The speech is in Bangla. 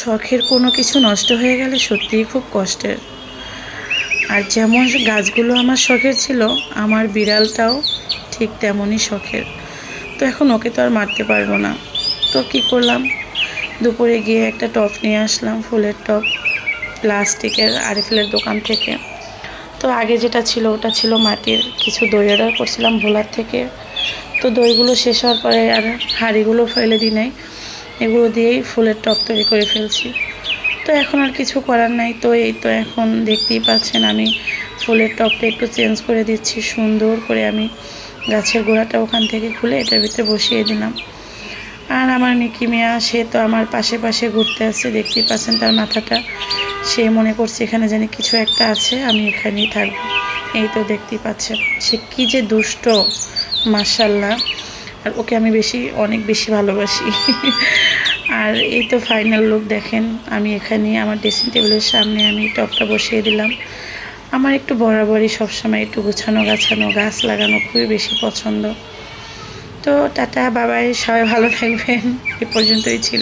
শখের কোনো কিছু নষ্ট হয়ে গেলে সত্যিই খুব কষ্টের। আর যেমন গাছগুলো আমার শখের ছিল, আমার বিড়ালটাও ঠিক তেমনই শখের। তো এখন ওকে তো আর মারতে পারবো না। তো কী করলাম, দুপুরে গিয়ে একটা টব নিয়ে আসলাম, ফুলের টব, প্লাস্টিকের আরএফএলের দোকান থেকে। তো আগে যেটা ছিল ওটা ছিল মাটির। কিছু দই অর্ডার করছিলাম ভোলার থেকে। তো দইগুলো শেষ হওয়ার পরে আর হাঁড়িগুলো ফেলে দিই নাই, এগুলো দিয়েই ফুলের টব তৈরি করে ফেলছি। তো এখন আর কিছু করার নাই। তো এই তো এখন দেখতেই পাচ্ছেন আমি ফুলের টবটা একটু চেঞ্জ করে দিচ্ছি। সুন্দর করে আমি গাছের গোড়াটা ওখান থেকে খুলে এটার ভিতরে বসিয়ে দিলাম। আর আমার মিকি মিয়া, সে তো আমার পাশে পাশে ঘুরতে আসছে, দেখতেই পাচ্ছেন তার মাথাটা। সে মনে করছে এখানে জানি কিছু একটা আছে, আমি এখানেই থাকবো। এই তো দেখতেই পাচ্ছেন সে কী যে দুষ্ট, মাশাল্লাহ। আর ওকে আমি অনেক বেশি ভালোবাসি। আর এই তো ফাইনাল লুক দেখেন, আমি এখানে আমার ড্রেসিং টেবিলের সামনে আমি টবটা বসিয়ে দিলাম। আমার একটু বরাবরই সবসময় একটু গুছানো গাছানো, গাছ লাগানো খুবই বেশি পছন্দ। তো টাটা, বাবাই, সবাই ভালো থাকবেন। এ পর্যন্তই ছিল।